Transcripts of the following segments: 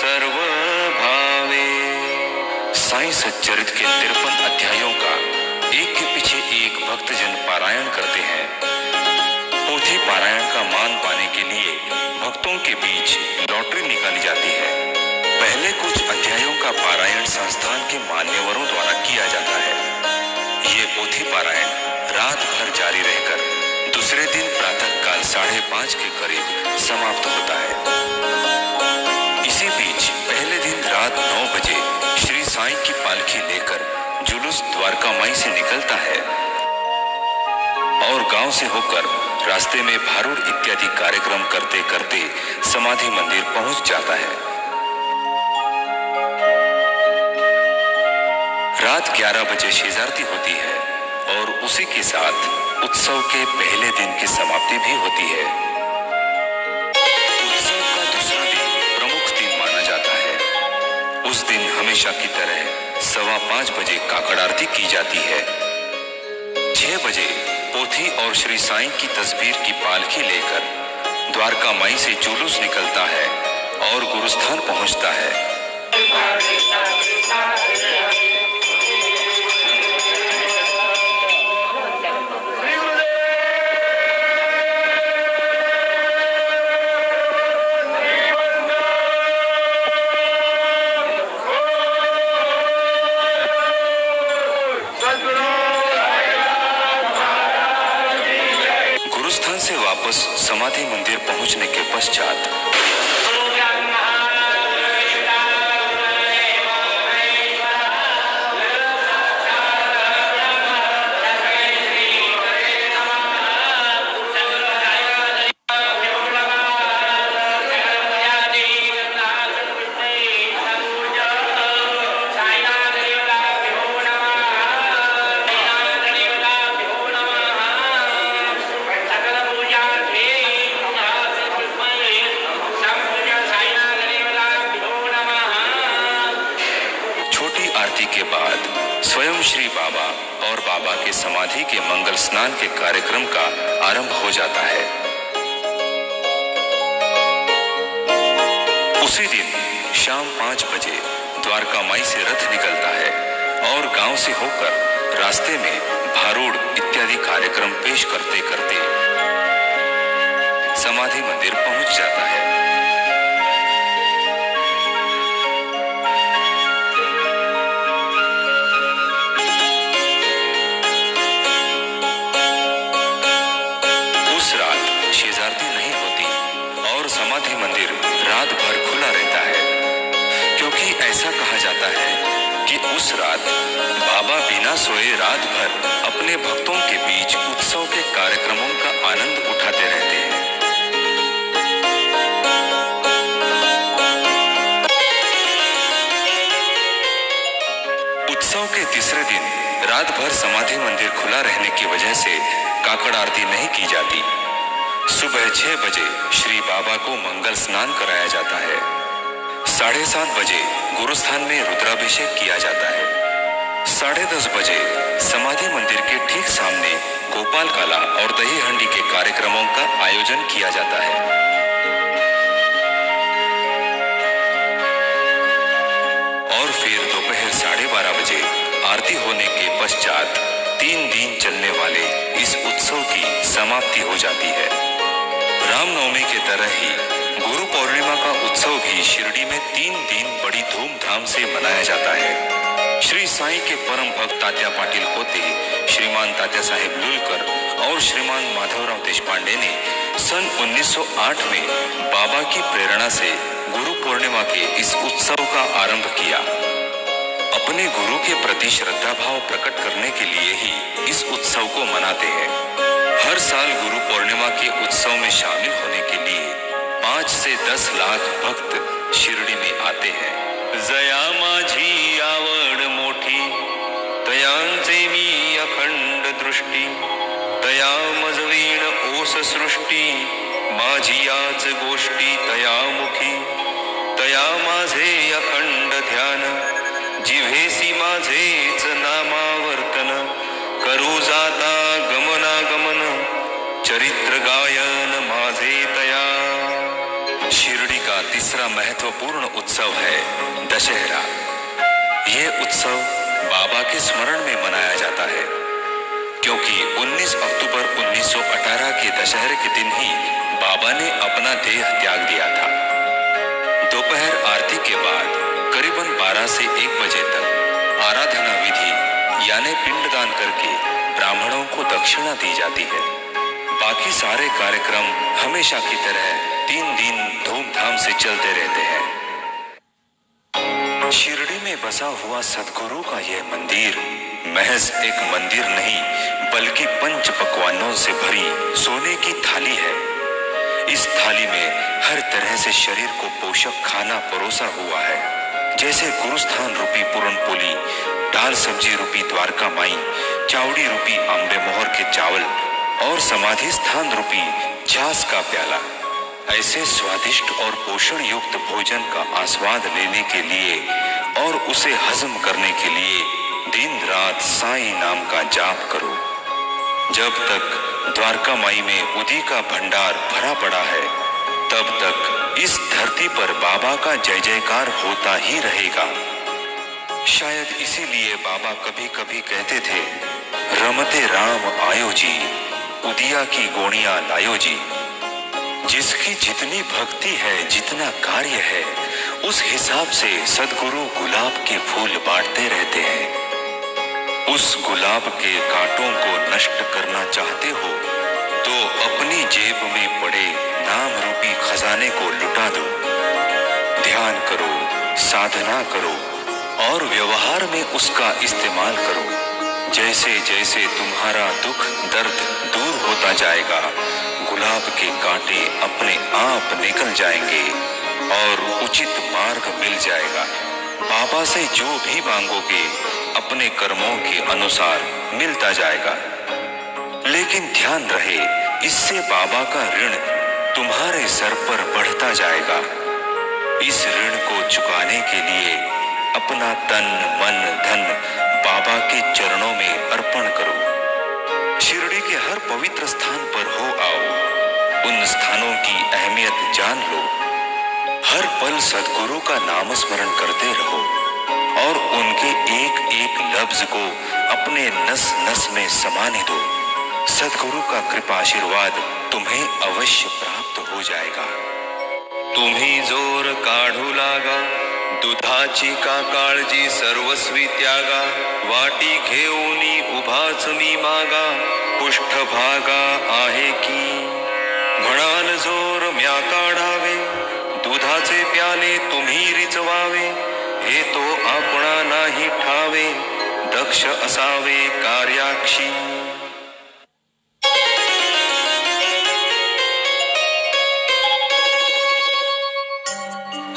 सर्व भावे। साईं सच्चरित के 53 अध्यायों का एक के पीछे एक भक्तजन पारायण करते हैं। पोथी पारायण का मान पाने के लिए भक्तों के बीच लॉटरी निकाली जाती है। पहले कुछ अध्यायों का पारायण संस्थान के मान्यवरों द्वारा किया जाता है। ये पोथी पारायण रात भर जारी रहकर दूसरे दिन प्रातः काल 5:30 के करीब समाप्त होता है। इसी बीच पहले दिन रात 9 बजे श्री साईं की पालकी लेकर जुलूस द्वारका माई से निकलता है और गांव से होकर रास्ते में भारूड इत्यादि कार्यक्रम करते करते समाधि मंदिर पहुंच जाता है। रात 11 बजे शेजारती होती है और उसी के साथ उत्सव के पहले दिन की समाप्ति भी होती है। उत्सव का दूसरा दिन प्रमुख दिन माना जाता है। उस दिन हमेशा की तरह 5:15 बजे काकड़ आरती की जाती है। 6 बजे पोथी और श्री साईं की तस्वीर की पालकी लेकर द्वारका माई से जुलूस निकलता है और गुरुस्थान पहुंचता है। गुरुस्थान से वापस समाधि मंदिर पहुंचने के पश्चात के बाद स्वयं श्री बाबा और बाबा के समाधि के मंगल स्नान के कार्यक्रम का आरंभ हो जाता है। उसी दिन शाम 5 बजे द्वारका माई से रथ निकलता है और गांव से होकर रास्ते में भारूड इत्यादि कार्यक्रम पेश करते करते समाधि मंदिर पहुंच जाता है। समाधि मंदिर रात भर खुला रहता है, क्योंकि ऐसा कहा जाता है कि उस रात बाबा बिना सोए रात भर अपने भक्तों के बीच उत्सव के कार्यक्रमों का आनंद उठाते रहते हैं। उत्सव के तीसरे दिन रात भर समाधि मंदिर खुला रहने की वजह से काकड़ आरती नहीं की जाती। सुबह 6 बजे श्री बाबा को मंगल स्नान कराया जाता है। 7:30 बजे गुरुस्थान में रुद्राभिषेक किया जाता है। 10:30 बजे समाधि मंदिर के ठीक सामने गोपाल काला और दही हंडी के कार्यक्रमों का आयोजन किया जाता है। और फिर दोपहर 12:30 बजे आरती होने के पश्चात 3 दिन चलने वाले इस उत्सव की समाप्ति हो जाती है। रामनवमी के तरह ही गुरु पूर्णिमा का उत्सव भी शिरडी में 3 दिन बड़ी धूमधाम से मनाया जाता है। श्री साईं के परम भक्त तात्या पाटिल पोते श्रीमान तात्या साहेब लुलकर और श्रीमान माधवराव देशपांडे ने सन 1908 में बाबा की प्रेरणा से गुरु पूर्णिमा के इस उत्सव का आरंभ किया। अपने गुरु के प्रति श्रद्धा भाव प्रकट करने के लिए ही इस उत्सव को मनाते हैं। हर साल गुरु पूर्णिमा के उत्सव में शामिल होने के लिए 5 से 10 लाख भक्त शिरडी में आते हैं। जया माझी आवड मोठी तयांचे मी अखंड दृष्टी, तया मजवीण ओस सृष्टी, माझी याच गोष्टी तया मुखी, तया माझे अखंड ध्यान, जिव्हेसी माझेच नामावर्तन, करू जाता गमनागमन, चरित्र गायन माझे तया। शिरडी का तीसरा महत्वपूर्ण उत्सव है दशहरा। ये उत्सव बाबा के स्मरण में मनाया जाता है, क्योंकि 19 अक्टूबर 1918 के दशहरे के दिन ही बाबा ने अपना देह त्याग दिया था। दोपहर आरती के बाद करीबन 12 से 1 बजे तक आराधना विधि यानी पिंडदान करके ब्राह्मणों को दक्षिणा दी जाती है। बाकी सारे कार्यक्रम हमेशा की तरह 3 दिन धूमधाम से चलते रहते हैं। शिरडी में बसा हुआ सद्गुरु का यह मंदिर महज एक मंदिर नहीं, बल्कि पंच पकवानों से भरी सोने की थाली है। इस थाली में हर तरह से शरीर को पोषक खाना परोसा हुआ है, जैसे गुरुस्थान रूपी पूरनपोली, दाल सब्जी रूपी द्वारका माई, चावड़ी रूपी आंबे मोहर के चावल और समाधि स्थान रूपी छाछ का प्याला। ऐसे स्वादिष्ट और पोषण युक्त भोजन का आस्वाद लेने के लिए और उसे हजम करने के लिए दिन रात साईं नाम का जाप करो। जब तक द्वारका माई में उदी का भंडार भरा पड़ा है, तब तक इस धरती पर बाबा का जय जयकार होता ही रहेगा। शायद इसीलिए बाबा कभी कभी कहते थे, रमते राम आयो जी, उदिया की गोणियां लायो जी। जिसकी जितनी भक्ति है, जितना कार्य है, उस हिसाब से सद्गुरु गुलाब के फूल बांटते रहते हैं। उस गुलाब के कांटों को नष्ट करना चाहते हो तो अपनी जेब में पड़े नाम रूपी खजाने को लुटा दो। ध्यान करो, साधना करो और व्यवहार में उसका इस्तेमाल करो। जैसे जैसे तुम्हारा दुख दर्द दूर होता जाएगा, गुलाब के कांटे अपने आप निकल जाएंगे और उचित मार्ग मिल जाएगा। बाबा से जो भी मांगोगे अपने कर्मों के अनुसार मिलता जाएगा। लेकिन ध्यान रहे, इससे बाबा का ऋण तुम्हारे सर पर बढ़ता जाएगा। इस ऋण को चुकाने के लिए अपना तन मन धन बाबा के चरणों में अर्पण करो। शिरडी के हर पवित्र स्थान पर हो आओ, उन स्थानों की अहमियत जान लो। हर पल सद्गुरु का नाम स्मरण करते रहो और उनके एक एक लफ्ज को अपने नस नस में समाने दो। सद्गुरु का कृपा आशीर्वाद तुम्हें अवश्य प्राप्त हो जाएगा। तुम्ही जोर काढू लागा, दुधाची का काळजी सर्वस्वी त्यागा, वाटी घेऊनी उभाच मी मागा, पृष्ठभागा आहे की। म्हणाल जोर म्या काढावे, दुधाचे प्याले तुम्ही रिचवावे, हे तो आपणा नाही ठावे, दक्ष असावे कार्याक्षी।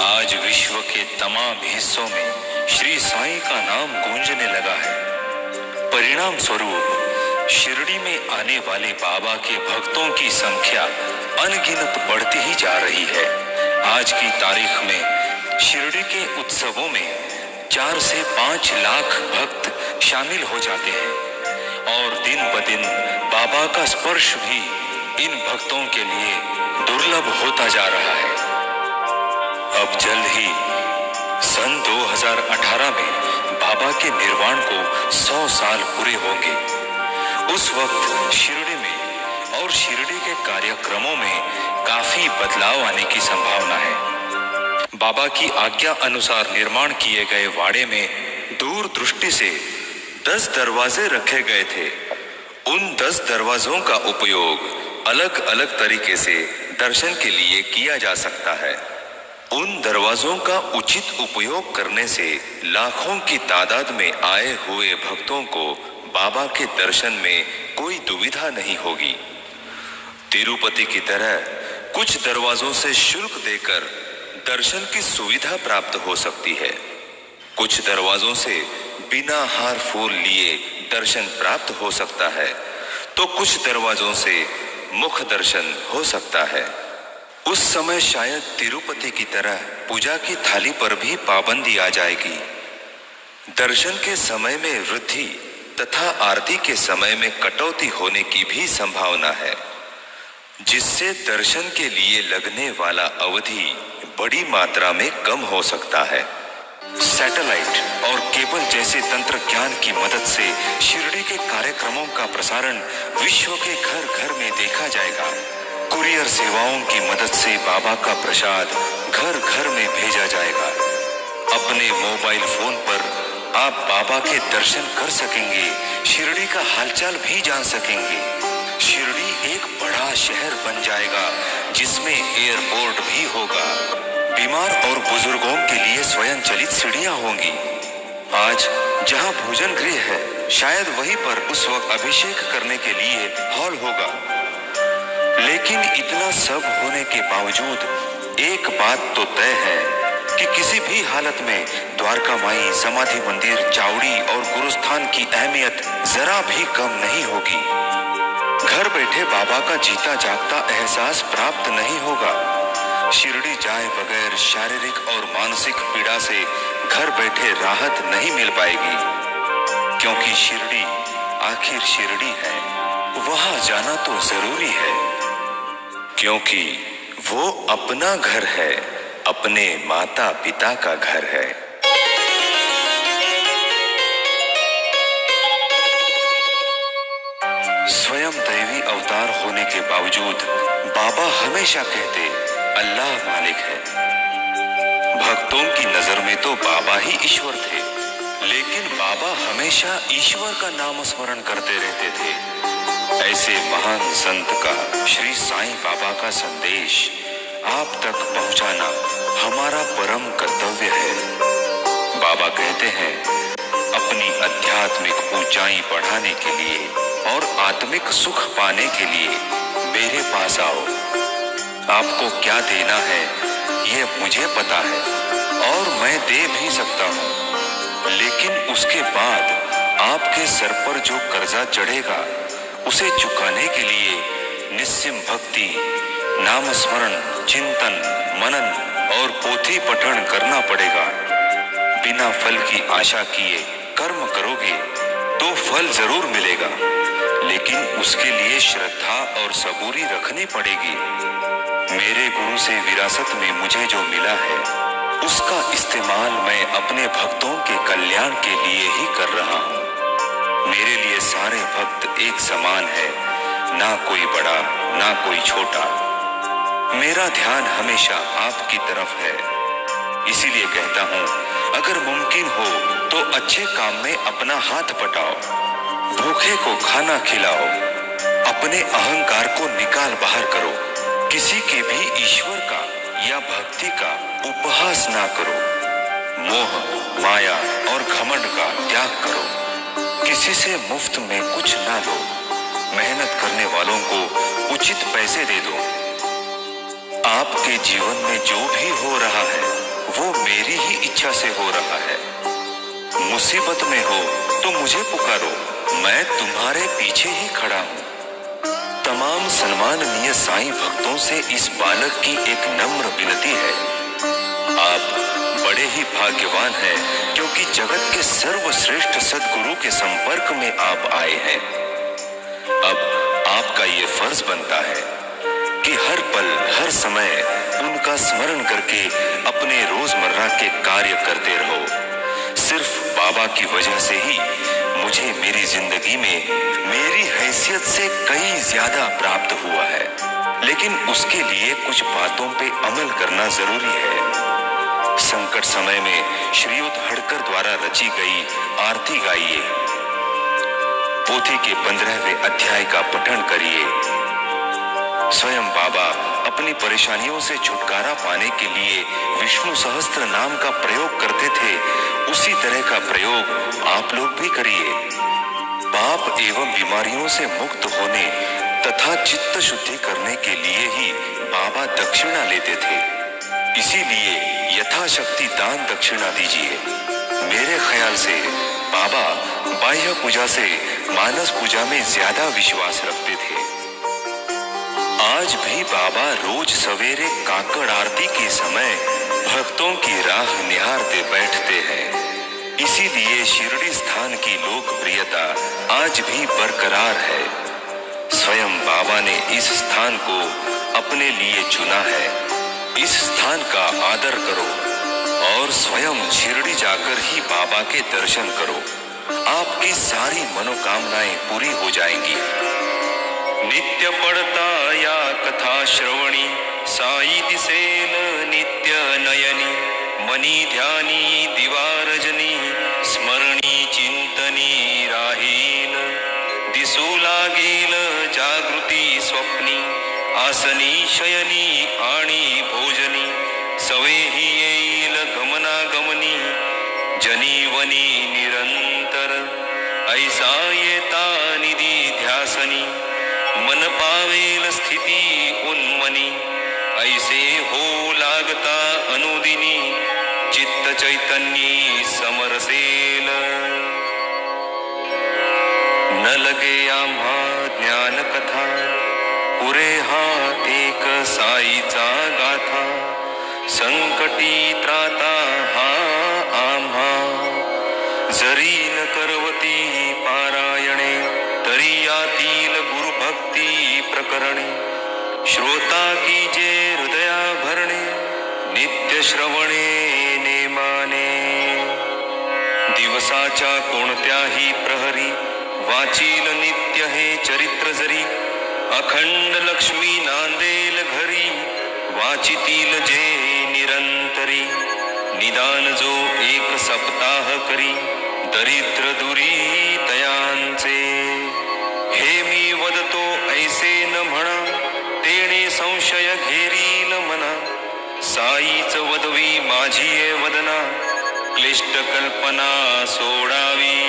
आज विश्व के तमाम हिस्सों में श्री साईं का नाम गूंजने लगा है। परिणाम स्वरूप शिरडी में आने वाले बाबा के भक्तों की संख्या अनगिनत बढ़ती ही जा रही है। आज की तारीख में शिरडी के उत्सवों में 4 से 5 लाख भक्त शामिल हो जाते हैं और दिन ब दिन बाबा का स्पर्श भी इन भक्तों के लिए दुर्लभ होता जा रहा है। अब जल्द ही सन 2018 में बाबा के निर्वाण को 100 साल पूरे होंगे। उस वक्त शिरडी में और शिरडी के कार्यक्रमों में काफी बदलाव आने की संभावना है। बाबा की आज्ञा अनुसार निर्माण किए गए वाड़े में दूर दृष्टि से 10 दरवाजे रखे गए थे। उन 10 दरवाजों का उपयोग अलग अलग तरीके से दर्शन के लिए किया जा सकता है। उन दरवाजों का उचित उपयोग करने से लाखों की तादाद में आए हुए भक्तों को बाबा के दर्शन में कोई दुविधा नहीं होगी। तिरुपति की तरह कुछ दरवाजों से शुल्क देकर दर्शन की सुविधा प्राप्त हो सकती है। कुछ दरवाजों से बिना हार फूल लिए दर्शन प्राप्त हो सकता है, तो कुछ दरवाजों से मुख दर्शन हो सकता है। उस समय शायद तिरुपति की तरह पूजा की थाली पर भी पाबंदी आ जाएगी। दर्शन के समय में वृद्धि तथा आरती के समय में कटौती होने की भी संभावना है। जिससे दर्शन के लिए लगने वाला अवधि बड़ी मात्रा में कम हो सकता है। सैटेलाइट और केबल जैसे तंत्र ज्ञान की मदद से शिरडी के कार्यक्रमों का प्रसारण विश्व के घर घर में देखा जाएगा। कुरियर सेवाओं की मदद से बाबा का प्रसाद घर घर में भेजा जाएगा। अपने मोबाइल फोन पर आप बाबा के दर्शन कर सकेंगे, शिरडी का हालचाल भी जान सकेंगे। शिरडी एक बड़ा शहर बन जाएगा जिसमें एयरपोर्ट भी होगा। बीमार और बुजुर्गों के लिए स्वयं चलित सीढ़ियां होंगी। आज जहां भोजन गृह है, शायद वहीं पर उस वक्त अभिषेक करने के लिए हॉल होगा। लेकिन इतना सब होने के बावजूद एक बात तो तय है कि किसी भी हालत में द्वारका माई, समाधि मंदिर, चावड़ी और गुरुस्थान की अहमियत जरा भी कम नहीं होगी। घर बैठे बाबा का जीता जागता एहसास प्राप्त नहीं होगा। शिरडी जाए बगैर शारीरिक और मानसिक पीड़ा से घर बैठे राहत नहीं मिल पाएगी, क्योंकि शिरडी आखिर शिरडी है। वहां जाना तो जरूरी है, क्योंकि वो अपना घर है, अपने माता पिता का घर है। स्वयं दैवी अवतार होने के बावजूद बाबा हमेशा कहते अल्लाह मालिक है। भक्तों की नजर में तो बाबा ही ईश्वर थे, लेकिन बाबा हमेशा ईश्वर का नाम स्मरण करते रहते थे। ऐसे महान संत का, श्री साईं बाबा का संदेश आप तक पहुंचाना हमारा परम कर्तव्य है। बाबा कहते हैं, अपनी आध्यात्मिक ऊंचाई बढ़ाने के लिए और आत्मिक सुख पाने के लिए मेरे पास आओ। आपको क्या देना है ये मुझे पता है और मैं दे भी सकता हूँ, लेकिन उसके बाद आपके सर पर जो कर्जा चढ़ेगा उसे चुकाने के लिए निस्सिम भक्ति, नाम स्मरण, चिंतन, मनन और पोथी पठन करना पड़ेगा। बिना फल की आशा किए कर्म करोगे तो फल जरूर मिलेगा, लेकिन उसके लिए श्रद्धा और सबूरी रखनी पड़ेगी। मेरे गुरु से विरासत में मुझे जो मिला है उसका इस्तेमाल मैं अपने भक्तों के कल्याण के लिए ही कर रहा हूँ। मेरे लिए सारे भक्त एक समान है, ना कोई बड़ा ना कोई छोटा। मेरा ध्यान हमेशा आपकी तरफ है। इसीलिए कहता हूँ, अगर मुमकिन हो तो अच्छे काम में अपना हाथ बटाओ, भूखे को खाना खिलाओ, अपने अहंकार को निकाल बाहर करो। किसी के भी ईश्वर का या भक्ति का उपहास ना करो। मोह, माया और घमंड का त्याग करो। किसी से मुफ्त में कुछ ना लो। मेहनत करने वालों को उचित पैसे दे दो। आपके जीवन में जो भी हो रहा है वो मेरी ही इच्छा से हो रहा है। मुसीबत में हो तो मुझे पुकारो, मैं तुम्हारे पीछे ही खड़ा हूँ। तमाम सम्माननीय साईं भक्तों से इस बालक की एक नम्र विनती है। आप बड़े ही भाग्यवान हैं, क्योंकि जगत के सर्वश्रेष्ठ सद्गुरु के संपर्क में आप आए हैं। अब आपका ये फर्ज बनता है कि हर पल हर समय उनका स्मरण करके अपने रोजमर्रा के कार्य करते रहो। सिर्फ बाबा की वजह से ही मुझे मेरी जिंदगी में मेरी हैसियत से कहीं ज्यादा प्राप्त हुआ है, लेकिन उसके लिए कुछ बातों पे अमल करना जरूरी है। संकट समय में श्रीयुत हड़कर द्वारा रची गई आरती गाइए, पोथी के 15वें अध्याय का पठन करिए। स्वयं बाबा अपनी परेशानियों से छुटकारा पाने के लिए विष्णु सहस्त्र नाम का प्रयोग करते थे, उसी तरह का प्रयोग आप लोग भी करिए। पाप एवं बीमारियों से मुक्त होने तथा चित्त शुद्धि करने के लिए ही बाबा दक्षिणा लेते थे। इसीलिए यथाशक्ति दान दक्षिणा दीजिए। मेरे ख्याल से बाबा बाह्य पूजा से मानस पूजा में ज्यादा विश्वास रखते थे। आज भी बाबा रोज सवेरे काकड़ आरती के समय भक्तों की राह निहारते बैठते हैं। इसीलिए शिरडी स्थान की लोकप्रियता आज भी बरकरार है। स्वयं बाबा ने इस स्थान को अपने लिए चुना है। इस स्थान का आदर करो और स्वयं शिरडी जाकर ही बाबा के दर्शन करो। आपकी सारी मनोकामनाएं पूरी हो जाएंगी। नित्य पडता या कथा श्रवणी, साई दिसेल नित्य नयनी। मनी ध्यानी दिवारजनी, स्मरणी चिंतनी राहील। दिसू लागेल जागृती स्वप्नी, आसनी शयनी आणि भोजनी। सवेही येईल गमनागमनी, जनीवनी निरंतर। ऐसा येता निधी ध्यासनी, मन पावेल स्थिती उन्मनी। ऐसे हो लागता अनुदिनी, चित्त चैतन्यी समरसेल। न लगे आम्हा ज्ञान कथा, पुरे हा एक साईचा गाथा। संकटी त्राता हा आम्हा, जरी न करवती पारायणे। तरी यातील गुरुभक्ती प्रकरणे, श्रोता की जे हृदया भरणे। नित्य श्रवणे नेमाने, दिवसाच्या कोणत्याही प्रहरी। वाचील नित्य हे चरित्र जरी, अखंड लक्ष्मी नांदेल घरी। वाचितील जे निरंतरी, निदान जो एक सप्ताह करी। दरिद्र दुरी तयांचे, हे मी वदतो ऐसे न म्हणा। तेणे संशय घेरील मना, साईच वदवी माझी वदना। क्लिष्ट कल्पना सोडावी,